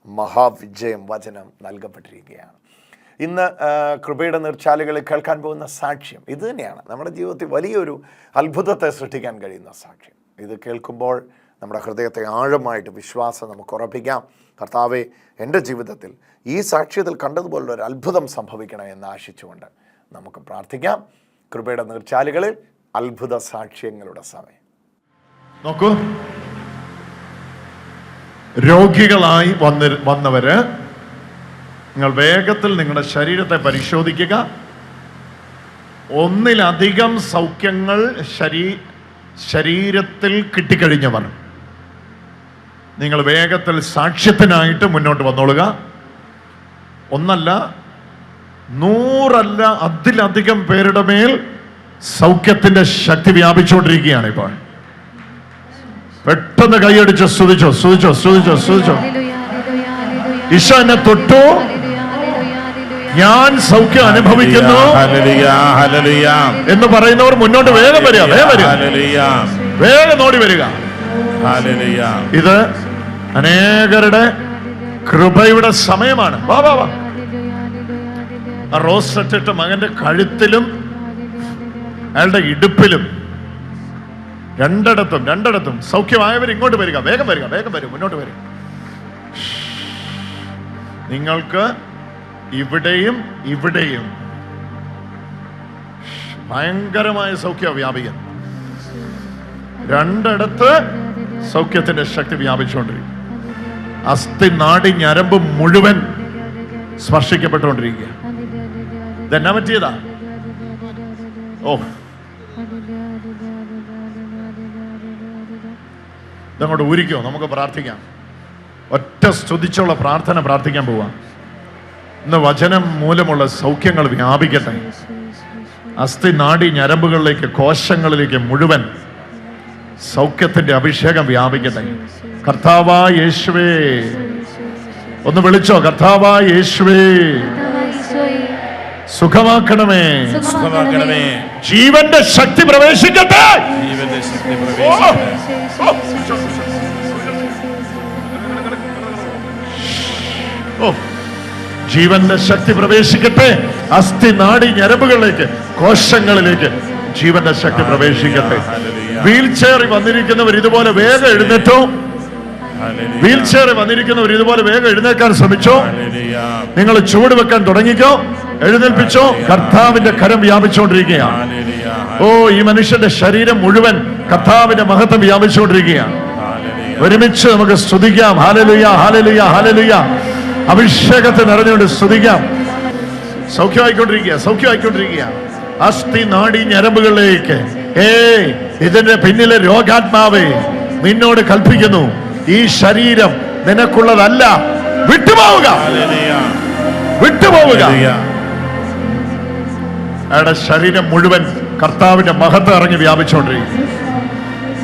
Speaker 1: മഹാവിജയം വചനം നൽകപ്പെട്ടിരിക്കുകയാണ്. ഇന്ന് കൃപയുടെ നീർച്ചാലുകളിൽ കേൾക്കാൻ പോകുന്ന സാക്ഷ്യം ഇത് തന്നെയാണ്. നമ്മുടെ ജീവിതത്തിൽ വലിയൊരു അത്ഭുതത്തെ സൃഷ്ടിക്കാൻ കഴിയുന്ന സാക്ഷ്യം. ഇത് കേൾക്കുമ്പോൾ നമ്മുടെ ഹൃദയത്തെ ആഴമായിട്ട് വിശ്വാസം നമുക്ക് ഉറപ്പിക്കാം. കർത്താവെ, എൻ്റെ ജീവിതത്തിൽ ഈ സാക്ഷ്യത്തിൽ കണ്ടതുപോലുള്ളൊരു അത്ഭുതം സംഭവിക്കണം എന്ന് ആശിച്ചുകൊണ്ട് നമുക്ക് പ്രാർത്ഥിക്കാം. കൃപയുടെ നീർച്ചാലുകളിൽ അത്ഭുത സാക്ഷ്യങ്ങളുടെ സമയം.
Speaker 2: നോക്കൂ, രോഗികളായി വന്നവര്, നിങ്ങൾ വേഗത്തിൽ നിങ്ങളുടെ ശരീരത്തെ പരിശോധിക്കുക. ഒന്നിലധികം സൗഖ്യങ്ങൾ ശരീരത്തിൽ കിട്ടിക്കഴിഞ്ഞവർ, നിങ്ങൾ വേഗത്തിൽ സാക്ഷ്യത്തിനായിട്ട് മുന്നോട്ട് വന്നോളുക. ഒന്നല്ല, 100 അല്ല, അതിലധികം പേരുടെ മേൽ സൗഖ്യത്തിന്റെ ശക്തി വ്യാപിച്ചുകൊണ്ടിരിക്കുകയാണ് ഇപ്പോൾ. പെട്ടെന്ന് കൈയടിച്ച് സ്തുതിച്ചോ, സ്തുതിച്ചോ, സ്തുതിച്ചോ, സ്തുതിച്ചോ. ഈശോ എന്നെ തൊട്ടു, ഞാൻ സൗഖ്യം അനുഭവിക്കുന്നു എന്ന് പറയുന്നവർ മുന്നോട്ട് വേഗം വരിക, വേഗം വരിക, വേഗം ഓടി വരിക. ഇത് അനേകരുടെ കൃപയുടെ സമയമാണ്. വാ വാ വാ. റോസ് സെറ്റിട്ട് മകന്റെ കഴുത്തിലും അയാളുടെ ഇടുപ്പിലും രണ്ടിടത്തും സൗഖ്യമായവർ ഇങ്ങോട്ട് വരിക, വേഗം വരിക, വേഗം വരിക, മുന്നോട്ട് വരിക. നിങ്ങൾക്ക് ഇവിടെയും ഇവിടെയും ഭയങ്കരമായ സൗഖ്യം വ്യാപിക്കുന്നു. രണ്ടിടത്ത് സൗഖ്യത്തിന്റെ ശക്തി വ്യാപിച്ചുകൊണ്ടിരിക്കും. അസ്ഥി നാടി ഞരമ്പ് മുഴുവൻ സ്പർശിക്കപ്പെട്ടുകൊണ്ടിരിക്കുക. ഇതെന്നാ പറ്റിയതാ? ഓ, ഇതങ്ങോട്ട് ഊരിക്കോ, നമുക്ക് പ്രാർത്ഥിക്കാം. ഒറ്റ സ്തുതിച്ചുള്ള പ്രാർത്ഥന പ്രാർത്ഥിക്കാൻ പോവാം. ഇന്ന് വചനം മൂലമുള്ള സൗഖ്യങ്ങൾ വ്യാപിക്കട്ടെ. അസ്ഥി നാടി ഞരമ്പുകളിലേക്ക്, കോശങ്ങളിലേക്ക് മുഴുവൻ സൗഖ്യത്തിന്റെ അഭിഷേകം വ്യാപിക്കട്ടെ. കർത്താവായ യേശുവേ, ഒന്ന് വിളിച്ചോ, കർത്താവായ യേശുവേ, സുഖമാക്കണമേ,
Speaker 3: സുഖമാക്കണമേ,
Speaker 2: ജീവന്റെ ശക്തി പ്രവേശിക്കട്ടെ.
Speaker 3: ജീവന്റെ ശക്തി പ്രവേശിക്കട്ടെ.
Speaker 2: ജീവന്റെ ശക്തി പ്രവേശിക്കട്ടെ. അസ്ഥി നാടി ഞരമ്പുകളിലേക്ക്, കോശങ്ങളിലേക്ക് ജീവന്റെ ശക്തി പ്രവേശിക്കട്ടെ. വീൽ ചെയറിൽ വന്നിരിക്കുന്നവർ ഇതുപോലെ വേഗം എഴുന്നേറ്റോ. വീൽ ചെയറിൽ വന്നിരിക്കുന്നവർ ഇതുപോലെ വേഗം എഴുന്നേക്കാൻ ശ്രമിച്ചോ. നിങ്ങൾ ചുവട് വെക്കാൻ തുടങ്ങിക്കോ, എഴുന്നേൽപ്പിച്ചോ. കർത്താവിന്റെ കരം വ്യാപിച്ചുകൊണ്ടിരിക്കുകയാണ്. ഓ, ഈ മനുഷ്യന്റെ ശരീരം മുഴുവൻ കർത്താവിന്റെ മഹത്വം വ്യാപിച്ചുകൊണ്ടിരിക്കുകയാണ്. ഒരുമിച്ച് നമുക്ക് സ്തുതിക്കാം. Hallelujah, hallelujah, hallelujah. അഭിഷേകത്തെ നിറഞ്ഞുകൊണ്ട് സ്തുതിക്കാം. സൗഖ്യമായിക്കൊണ്ടിരിക്കുക, സൗഖ്യമായിക്കൊണ്ടിരിക്കുക. അസ്ഥി നാടി ഞരമ്പുകളിലേക്ക്, ഇതിന്റെ പിന്നിലെ രോഗാത്മാവേ, നിന്നോട് കൽപ്പിക്കുന്നു, ഈ ശരീരം നിനക്കുള്ളതല്ല. വിട്ടുപോവുക, വിട്ടുപോവുക. അയാളുടെ ശരീരം മുഴുവൻ കർത്താവിന്റെ മഹത്വം ഇറങ്ങി വ്യാപിച്ചുകൊണ്ടിരിക്കും.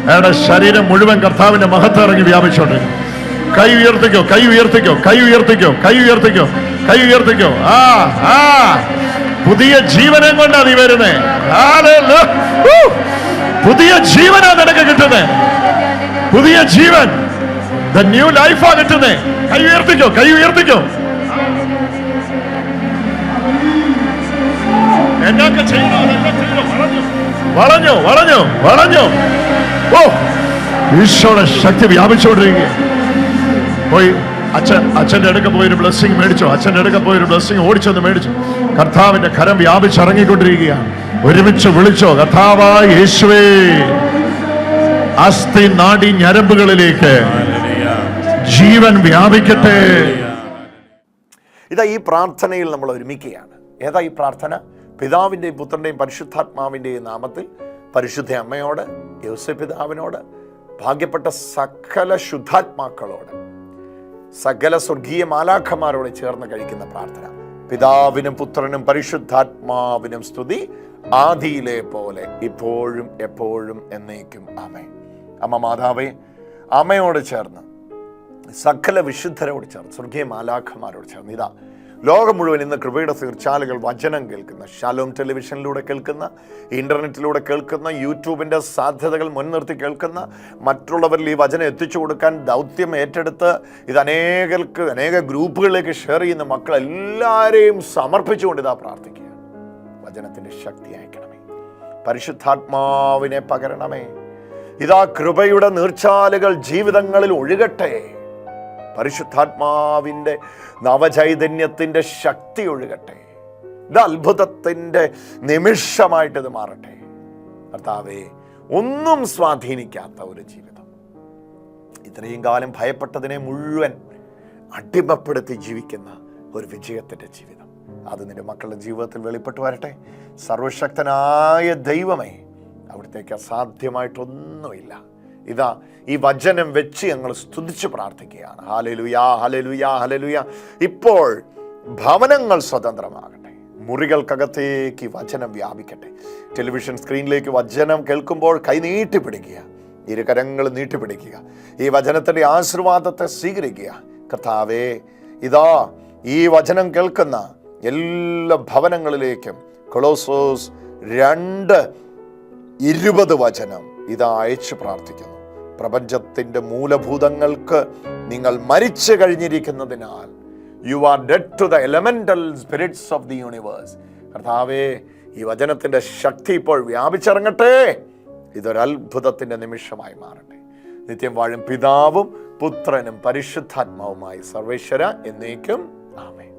Speaker 2: അയാളുടെ ശരീരം മുഴുവൻ കർത്താവിന്റെ മഹത്വം ഇറങ്ങി വ്യാപിച്ചുകൊണ്ടിരിക്കും. കൈ ഉയർത്തിക്കോ, കൈ ഉയർത്തിക്കോ, കൈ ഉയർത്തിക്കോ, കൈ ഉയർത്തിക്കോ, കൈ ഉയർത്തിക്കോ. പുതിയ ജീവനെ കൊണ്ടാ നീ വരുന്നേ. പുതിയ ജീവനാ നിനക്ക് കിട്ടുന്നേ. പുതിയ ജീവൻ, ദ ന്യൂ ലൈഫാ കിട്ടുന്നേ. കൈ ഉയർത്തിക്കോ, കൈ ഉയർത്തിക്കോ. എന്നൊക്കെ ചെയ്യണോ, വളഞ്ഞു, വളഞ്ഞു, വളഞ്ഞു. ഓ, ഈശോയുടെ ശക്തി വ്യാപിച്ചുകൊണ്ടിരിക്കുക. പോയി അച്ഛൻ്റെ അടുക്ക പോയൊരു ബ്ലെസ്സിങ് മേടിച്ചോ. അച്ഛൻ്റെ അടുക്ക പോയൊരു ബ്ലെസ്സിങ് ഓടിച്ചൊന്ന് മേടിച്ചു. കർത്താവിന്റെ കരം വ്യാപിച്ചിറങ്ങിക്കൊണ്ടിരിക്കുകയാണ്. ഒരുമിച്ച് വിളിച്ചോ, കർത്താവായ യേശുവേ, അസ്ഥി നാടി ഞരമ്പുകളിലേക്ക് ജീവൻ വ്യാപിക്കട്ടെ.
Speaker 1: ഇതാ ഈ പ്രാർത്ഥനയിൽ നമ്മൾ ഒരുമിക്കുകയാണ്. ഏതാ ഈ പ്രാർത്ഥന? പിതാവിൻ്റെയും പുത്രൻ്റെയും പരിശുദ്ധാത്മാവിൻ്റെയും നാമത്തിൽ പരിശുദ്ധ അമ്മയോട്, യോസേപ്പ് പിതാവിനോട്, ഭാഗ്യപ്പെട്ട സകല ശുദ്ധാത്മാക്കളോട്, സകല സ്വർഗീയ മാലാഖമാരോട് ചേർന്ന് കഴിക്കുന്ന പ്രാർത്ഥന. പിതാവിനും പുത്രനും പരിശുദ്ധാത്മാവിനും സ്തുതി, ആദിയിലെ പോലെ ഇപ്പോഴും എപ്പോഴും എന്നേക്കും ആമേൻ. അമ്മ മാതാവേ, അമ്മയോട് ചേർന്ന് സകല വിശുദ്ധരോട് ചേർന്ന് സ്വർഗീയ മാലാഖമാരോട് ചേർന്ന് ഇതാ ലോകം മുഴുവൻ ഇന്ന് കൃപയുടെ തീർച്ചാലുകൾ വചനം കേൾക്കുന്ന, ഷാലോം ടെലിവിഷനിലൂടെ കേൾക്കുന്ന, ഇൻ്റർനെറ്റിലൂടെ കേൾക്കുന്ന, യൂട്യൂബിൻ്റെ സാധ്യതകൾ മുൻനിർത്തി കേൾക്കുന്ന, മറ്റുള്ളവരിൽ ഈ വചനം എത്തിച്ചു കൊടുക്കാൻ ദൗത്യം ഏറ്റെടുത്ത് ഇത് അനേക ഗ്രൂപ്പുകളിലേക്ക് ഷെയർ ചെയ്യുന്ന മക്കളെല്ലാവരെയും സമർപ്പിച്ചുകൊണ്ട് ഇതാ പ്രാർത്ഥിക്കുക. വചനത്തിൻ്റെ ശക്തി അയക്കണമേ, പരിശുദ്ധാത്മാവിനെ പകരണമേ. ഇതാ കൃപയുടെ നീർച്ചാലുകൾ ജീവിതങ്ങളിൽ ഒഴുകട്ടെ. പരിശുദ്ധാത്മാവിൻ്റെ നവചൈതന്യത്തിൻ്റെ ശക്തി ഒഴുകട്ടെ. ഇത് അത്ഭുതത്തിൻ്റെ നിമിഷമായിട്ട് ഇത് മാറട്ടെ. കർത്താവേ, ഒന്നും സ്വാധീനിക്കാത്ത ഒരു ജീവിതം, ഇത്രയും കാലം ഭയപ്പെട്ടതിനെ മുഴുവൻ അടിമപ്പെടുത്തി ജീവിക്കുന്ന ഒരു വിജയത്തിൻ്റെ ജീവിതം, അത് നിന്റെ മക്കളുടെ ജീവിതത്തിൽ വെളിപ്പെട്ടു വരട്ടെ. സർവശക്തനായ ദൈവമേ, അവിടത്തേക്ക് അസാധ്യമായിട്ടൊന്നുമില്ല. ഇതാ ഈ വചനം വെച്ച് ഞങ്ങൾ സ്തുതിച്ച് പ്രാർത്ഥിക്കുകയാണ്. ഹല്ലേലൂയാ, ഹല്ലേലൂയാ, ഹല്ലേലൂയാ. ഇപ്പോൾ ഭവനങ്ങൾ സ്വതന്ത്രമാകട്ടെ, മുറികൾക്കകത്തേക്ക് ഈ വചനം വ്യാപിക്കട്ടെ. ടെലിവിഷൻ സ്ക്രീനിലേക്ക് വചനം കേൾക്കുമ്പോൾ കൈ നീട്ടിപ്പിടിക്കുക, ഇരുകരങ്ങൾ നീട്ടിപ്പിടിക്കുക, ഈ വചനത്തിൻ്റെ ആശീർവാദത്തെ സ്വീകരിക്കുക. കർത്താവേ, ഇതാ ഈ വചനം കേൾക്കുന്ന എല്ലാ ഭവനങ്ങളിലേക്കും കൊളോസോസ് 2:20 വചനം ഇതാ അയച്ചു പ്രാർത്ഥിക്കുന്നു. പ്രപഞ്ചത്തിൻ്റെ മൂലഭൂതങ്ങൾക്ക് നിങ്ങൾ മരിച്ചു കഴിഞ്ഞിരിക്കുന്നതിനാൽ you are dead to the elemental spirits of the universe. കർത്താവേ, ഈ വചനത്തിൻ്റെ ശക്തി ഇപ്പോൾ വ്യാപിച്ചിറങ്ങട്ടെ. ഇതൊരത്ഭുതത്തിൻ്റെ നിമിഷമായി മാറട്ടെ. നിത്യം വാഴും പിതാവും പുത്രനും പരിശുദ്ധാത്മാവുമായി സർവേശ്വര എന്നേക്കും. ആമേൻ.